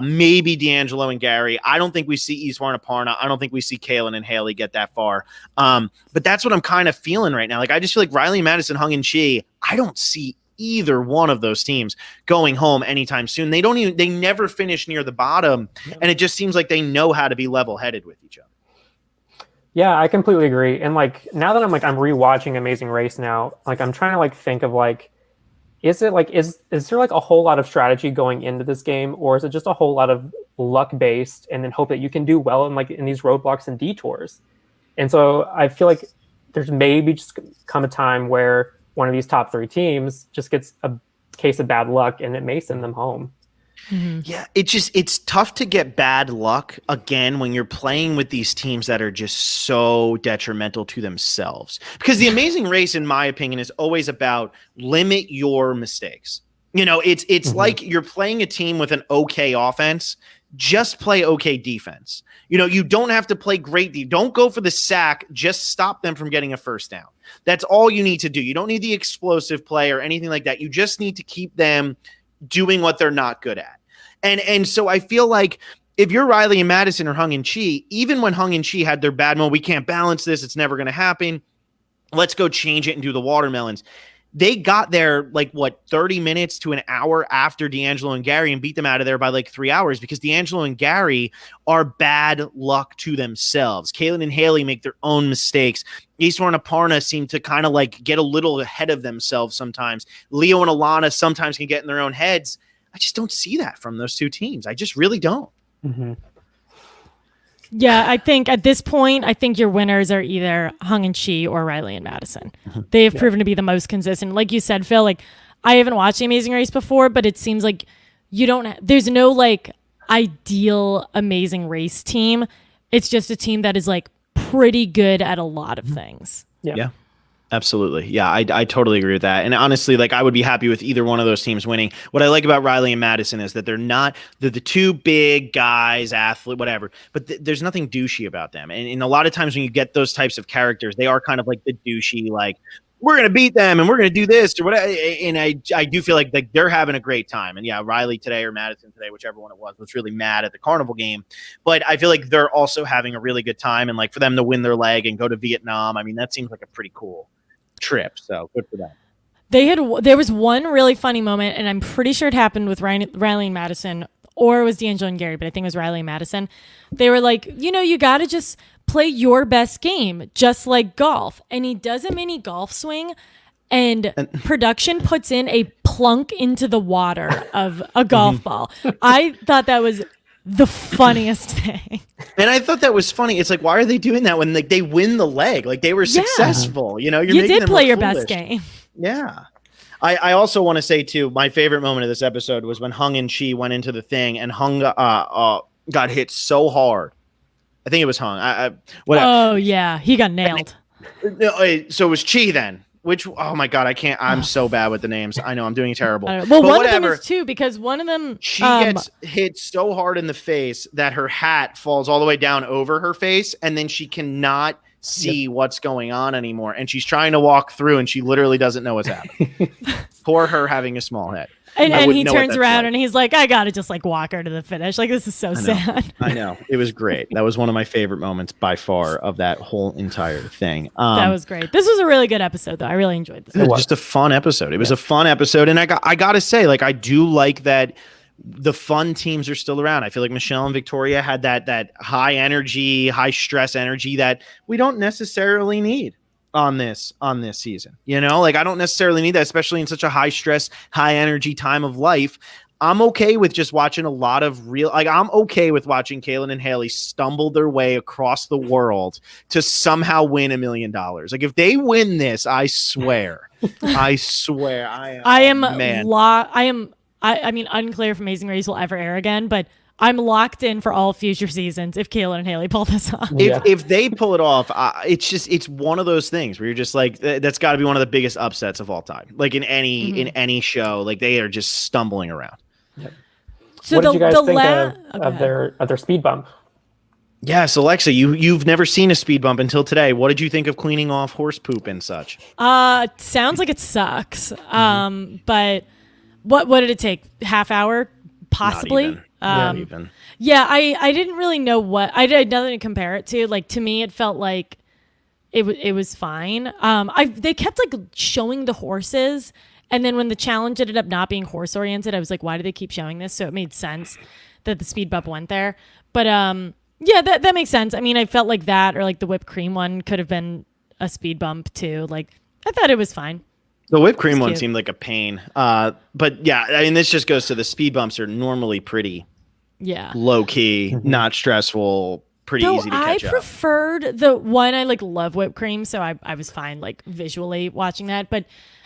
maybe DeAngelo and Gary. I don't think we see Iswar and Aparna. I don't think we see Kailyn and Haley get that far. But that's what I'm kind of feeling right now. Like, I just feel like Riley and Madison, Hung and Chi, I don't see either one of those teams going home anytime soon. They never finish near the bottom, and it just seems like they know how to be level-headed with each other. Yeah, I completely agree. And like, now that I'm rewatching Amazing Race now, like, I'm trying to like think of like, is there like a whole lot of strategy going into this game, or is it just a whole lot of luck based and then hope that you can do well in these roadblocks and detours? And so I feel like there's maybe just come a time where one of these top three teams just gets a case of bad luck, and it may send them home. Mm-hmm. Yeah, it's tough to get bad luck again when you're playing with these teams that are just so detrimental to themselves. Because the Amazing Race, in my opinion, is always about limit your mistakes. It's like you're playing a team with an okay offense. Just play okay defense. You don't have to play great. Don't go for the sack. Just stop them from getting a first down. That's all you need to do. You don't need the explosive play or anything like that. You just need to keep them doing what they're not good at. And so I feel like if you're Riley and Madison or Hung and Chi, even when Hung and Chi had their bad moment, we can't balance this. It's never going to happen. Let's go change it and do the watermelons. They got there 30 minutes to an hour after DeAngelo and Gary and beat them out of there by 3 hours, because DeAngelo and Gary are bad luck to themselves. Kailyn and Haley make their own mistakes. Iswar and Aparna seem to kind of get a little ahead of themselves sometimes. Leo and Alana sometimes can get in their own heads. I just don't see that from those two teams. I just really don't. Mm-hmm. Yeah, I think at this point, your winners are either Hung and Chi or Riley and Madison. Mm-hmm. They have proven to be the most consistent. Like you said, Phil, I haven't watched The Amazing Race before, but it seems like there's no ideal Amazing Race team. It's just a team that is like pretty good at a lot of things. Yeah. Absolutely. Yeah, I totally agree with that. And honestly, like I would be happy with either one of those teams winning. What I like about Riley and Madison is that they're the two big guys, athlete, whatever, but there's nothing douchey about them. And a lot of times when you get those types of characters, they are kind of like the douchey, like, we're going to beat them and we're going to do this or whatever. And I do feel like they're having a great time. And yeah, Riley today or Madison today, whichever one it was really mad at the Carnival game. But I feel like they're also having a really good time. And like for them to win their leg and go to Vietnam, I mean, that seems like a pretty cool trip. So good for them. There was one really funny moment, and I'm pretty sure it happened with Riley and Madison, or it was DeAngelo and Gary, but I think it was Riley and Madison. They were like, you got to just play your best game, just like golf. And he does a mini golf swing, and production puts in a plunk into the water of a golf ball. I thought that was the funniest thing. And I thought that was funny. It's like, why are they doing that when like they win the leg? Like they were successful. You did play your best game. Yeah. I also want to say too, my favorite moment of this episode was when Hung and Chi went into the thing, and Hung got hit so hard. I think it was Hung. Whatever. Oh yeah, he got nailed. So it was Chi then. Which, oh my God, I can't. I'm so bad with the names. I know I'm doing terrible. Well, but one of them is too, because one of them she gets hit so hard in the face that her hat falls all the way down over her face, and then she cannot see what's going on anymore. And she's trying to walk through, and she literally doesn't know what's happening. Poor her having a small head. And he turns around and he's like, I gotta just like walk her to the finish. Like, this is so sad. I know. It was great. That was one of my favorite moments by far of that whole entire thing. That was great. This was a really good episode though. I really enjoyed this. It was just a fun episode. It was a fun episode. And I gotta say, like, I do like that the fun teams are still around. I feel like Michelle and Victoria had that high energy, high stress energy that we don't necessarily need on this season. Like I don't necessarily need that, especially in such a high stress, high energy time of life. I'm okay with just watching a lot of I'm okay with watching Kailyn and Haley stumble their way across the world to somehow win $1 million. Like if they win this, I swear, I mean, unclear if Amazing Race will ever air again, but I'm locked in for all future seasons if Kailyn and Haley pull this off. If they pull it off, it's one of those things where you're just like, that's got to be one of the biggest upsets of all time. Like in any show, like they are just stumbling around. Yep. So what did you guys think of their speed bump? Yes, Alexa, you've never seen a speed bump until today. What did you think of cleaning off horse poop and such? Sounds like it sucks. But what did it take? Half hour, possibly. Not even. Yeah, I didn't really know what I had nothing to compare it to. Like to me, it felt like it was fine. They kept like showing the horses, and then when the challenge ended up not being horse oriented, I was like, why do they keep showing this? So it made sense that the speed bump went there. But yeah, that makes sense. I mean, I felt like that or like the whipped cream one could have been a speed bump too. Like I thought it was fine. The whipped cream one seemed like a pain. But yeah, I mean, this just goes to the speed bumps are normally pretty low key, not stressful, pretty easy to catch up. I preferred the one. I like love whipped cream, so I was fine like visually watching that. But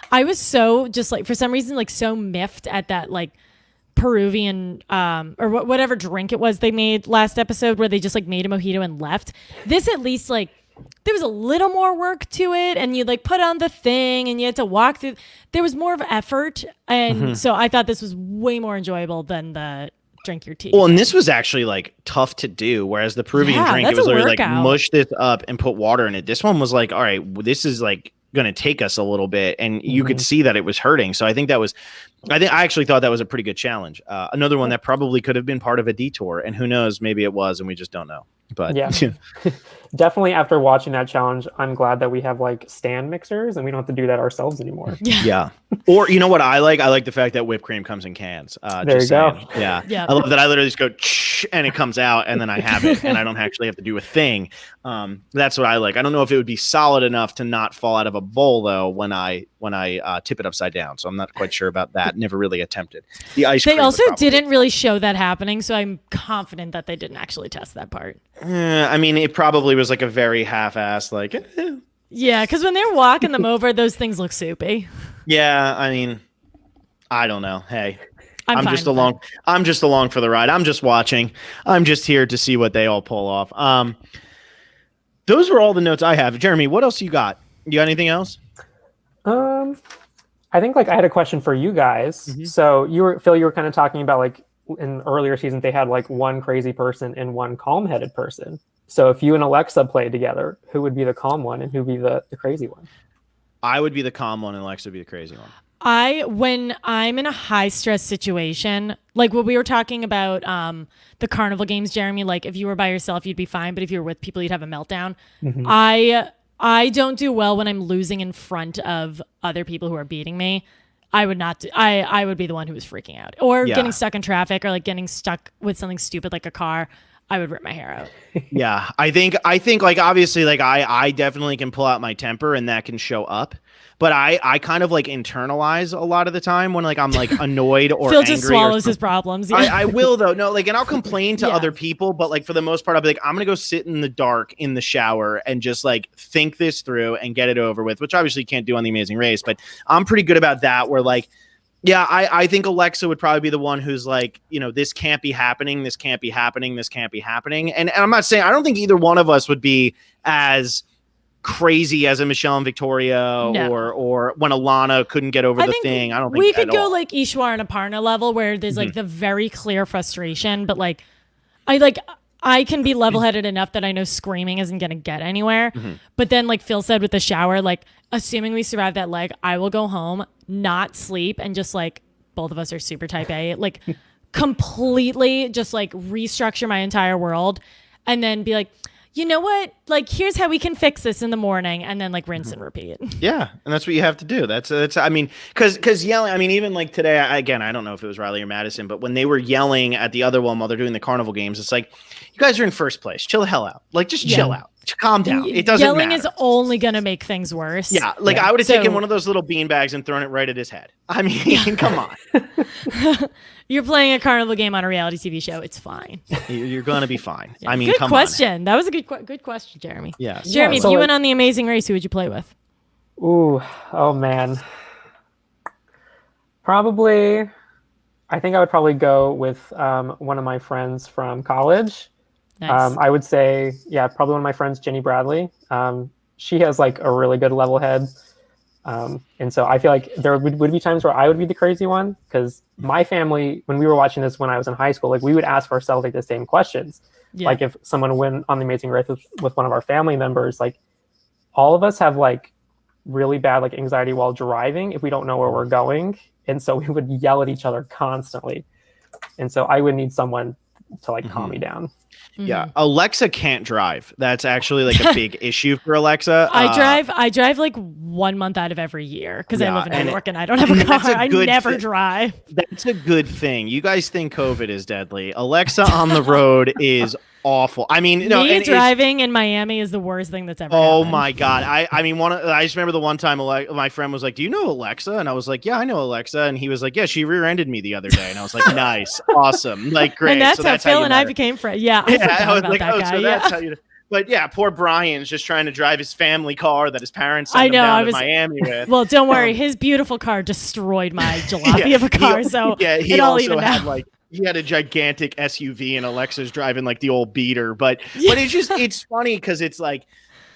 I was so just like for some reason like so miffed at that like Peruvian or whatever drink it was they made last episode where they just like made a mojito and left. This at least like there was a little more work to it, and you like put on the thing and you had to walk through. There was more of effort, and so I thought this was way more enjoyable than the drink your tea. Well, and this was actually like tough to do, whereas the Peruvian drink, it was literally like mush this up and put water in it. This one was like, all right, this is like going to take us a little bit, and you could see that it was hurting. So I actually thought that was a pretty good challenge. Another one that probably could have been part of a detour, and who knows, maybe it was, and we just don't know. But yeah, definitely after watching that challenge, I'm glad that we have like stand mixers and we don't have to do that ourselves anymore. Yeah. Or you know what I like? I like the fact that whipped cream comes in cans. There you go. Yeah. I love that I literally just go and it comes out and then I have it and I don't actually have to do a thing. That's what I like. I don't know if it would be solid enough to not fall out of a bowl though when I tip it upside down. So I'm not quite sure about that. Never really attempted. The ice cream. They also didn't really show that happening, so I'm confident that they didn't actually test that part. I mean, it probably was like a very half-assed, like. Yeah, because when they're walking them over, those things look soupy. Yeah, I mean, I don't know. Hey, I'm fine just with along. that. I'm just along for the ride. I'm just watching. I'm just here to see what they all pull off. Those were all the notes I have. Jeremy, what else you got? You got anything else? I think like I had a question for you guys. Mm-hmm. So Phil, you were kind of talking about like in earlier seasons they had like one crazy person and one calm-headed person. So if you and Alexa played together, who would be the calm one and who would be the crazy one? I would be the calm one and Alexa would be the crazy one. When I'm in a high stress situation, like what we were talking about, the carnival games, Jeremy, like if you were by yourself, you'd be fine. But if you were with people, you'd have a meltdown. Mm-hmm. I don't do well when I'm losing in front of other people who are beating me. I would not do, I would be the one who was freaking out or getting stuck in traffic or like getting stuck with something stupid like a car. I would rip my hair out. Yeah, I think like obviously like I definitely can pull out my temper and that can show up. But I kind of like internalize a lot of the time when like I'm like annoyed or Phil angry. just swallows his problems. Yeah. I will though. No, like, and I'll complain to other people, but like for the most part, I'll be like, I'm gonna go sit in the dark in the shower and just like think this through and get it over with, which obviously you can't do on The Amazing Race, but I'm pretty good about that. Where like, yeah, I think Alexa would probably be the one who's like, you know, this can't be happening, this can't be happening, this can't be happening, and I'm not saying I don't think either one of us would be as crazy as a Michelle and Victoria or when Alana couldn't get over the thing. I don't think we could go all. like Ishwar and Aparna level where there's like the very clear frustration, but like I can be level-headed enough that I know screaming isn't going to get anywhere. But then like Phil said with the shower, like assuming we survive that leg, I will go home, not sleep, and just like both of us are super type A, like completely just like restructure my entire world and then be like, you know what? Like, here's how we can fix this in the morning, and then like rinse and repeat. Yeah, and that's what you have to do. That's I mean, because yelling. I mean, even like today, I don't know if it was Riley or Madison, but when they were yelling at the other one while they're doing the carnival games, it's like, you guys are in first place. Chill the hell out. Like, just chill out. Calm down. It doesn't Yelling matter. is only gonna make things worse. Yeah, like I would have taken one of those little bean bags and thrown it right at his head. I mean, come on. You're playing a carnival game on a reality TV show. It's fine. You're gonna be fine. Yeah. I mean, good come question. on. That was a good question, Jeremy. Yes. Jeremy, so if you like, went on The Amazing Race, who would you play with? Ooh, oh man. Probably, I think I would probably go with one of my friends from college. Nice. I would say, probably one of my friends, Jenny Bradley. She has like a really good level head. And so I feel like there would be times where I would be the crazy one because my family, when we were watching this when I was in high school, like we would ask ourselves like the same questions. Yeah. Like if someone went on The Amazing Race with one of our family members, like all of us have like really bad like anxiety while driving if we don't know where we're going. And so we would yell at each other constantly. And so I would need someone to like calm me down. Yeah, Alexa can't drive. That's actually like a big issue for Alexa. I drive like 1 month out of every year because I live in New York and I don't have a car. I never drive. That's a good thing. You guys think COVID is deadly. Alexa on the road is awful. I mean, driving in Miami is the worst thing that's ever happened. happened. My God. I mean, I just remember the one time my friend was like, do you know Alexa? And I was like, yeah, I know Alexa. And he was like, yeah, she rear-ended me the other day. And I was like, nice, awesome, like great. And that's how Phil and I became friends. Yeah, I was like, that's how you. But yeah, poor Brian's just trying to drive his family car that his parents sent him down to Miami with. Well, don't worry, his beautiful car destroyed my jalopy of a car. He also had he had a gigantic SUV and Alexa's driving like the old beater. But it's funny because it's like,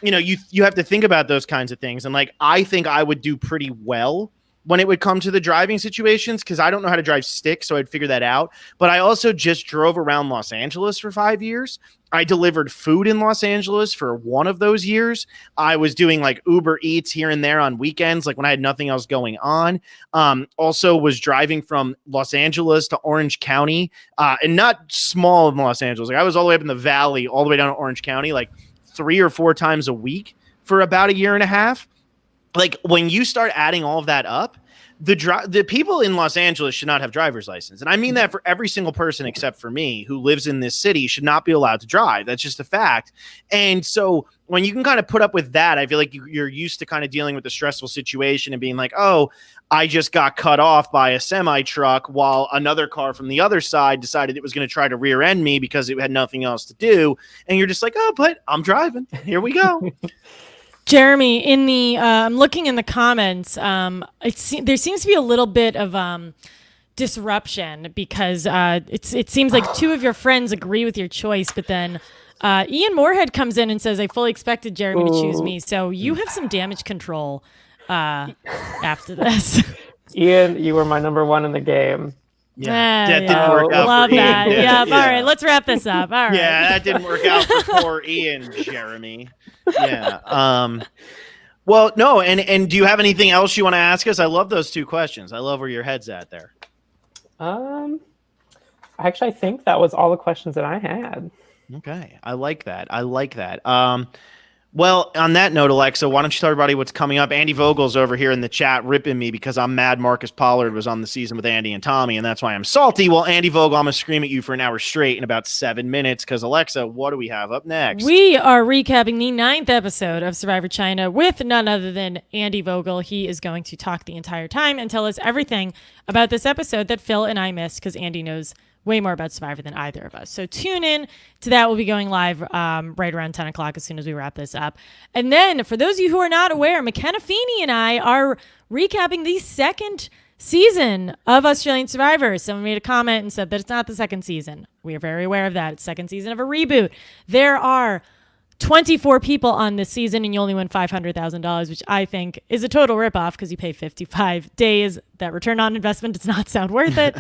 you know, you have to think about those kinds of things. And like, I think I would do pretty well when it would come to the driving situations because I don't know how to drive stick, so I'd figure that out. But I also just drove around Los Angeles for 5 years. I delivered food in Los Angeles for one of those years. I was doing like Uber Eats here and there on weekends, like when I had nothing else going on. Also was driving from Los Angeles to Orange County, and not small in Los Angeles. Like I was all the way up in the valley, all the way down to Orange County, like 3 or 4 times a week for about a year and a half. Like when you start adding all of that up, the people in Los Angeles should not have driver's license. And I mean that for every single person except for me who lives in this city should not be allowed to drive. That's just a fact. And so when you can kind of put up with that, I feel like you're used to kind of dealing with the stressful situation and being like, oh, I just got cut off by a semi truck while another car from the other side decided it was going to try to rear end me because it had nothing else to do. And you're just like, oh, but I'm driving. Here we go. Jeremy, in the I'm looking in the comments. There seems to be a little bit of disruption because it seems like two of your friends agree with your choice, but then Ian Moorhead comes in and says, I fully expected Jeremy to choose me. So you have some damage control after this. Ian, you were my number one in the game. Yeah, that didn't work out. Love for that. Ian. Yeah. All right, let's wrap this up. All right. Yeah, that didn't work out for poor Ian, Jeremy. Yeah. Well, no, and do you have anything else you want to ask us? I love those two questions. I love where your head's at there. Actually, I think that was all the questions that I had. Okay, I like that. Well, on that note, Alexa, why don't you tell everybody what's coming up? Andy Vogel's over here in the chat ripping me because I'm mad Marcus Pollard was on the season with Andy and Tommy, and that's why I'm salty. Well, Andy Vogel, I'm going to scream at you for an hour straight in about 7 minutes because, Alexa, what do we have up next? We are recapping the 9th episode of Survivor China with none other than Andy Vogel. He is going to talk the entire time and tell us everything about this episode that Phil and I missed because Andy knows way more about Survivor than either of us. So tune in to that. We'll be going live right around 10 o'clock as soon as we wrap this up. And then for those of you who are not aware, McKenna Feeney and I are recapping the second season of Australian Survivor. Someone made a comment and said that it's not the second season. We are very aware of that. It's second season of a reboot. There are 24 people on this season and you only win $500,000, which I think is a total ripoff because you pay 55 days. That return on investment does not sound worth it.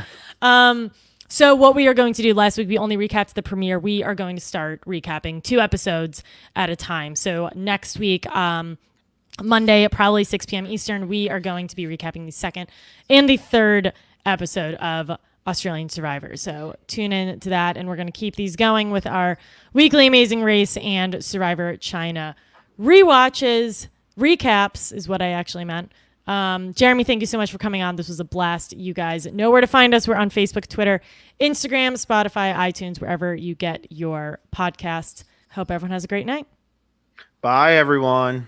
So what we are going to do, last week we only recapped the premiere. We are going to start recapping 2 episodes at a time. So next week, Monday at probably 6 p.m. Eastern, we are going to be recapping the second and the third episode of Australian Survivor. So tune in to that, and we're going to keep these going with our weekly Amazing Race and Survivor China rewatches. Recaps is what I actually meant. Jeremy, thank you so much for coming on. This was a blast. You guys know where to find us. We're on Facebook, Twitter, Instagram, Spotify, iTunes, wherever you get your podcasts. Hope everyone has a great night. Bye, everyone.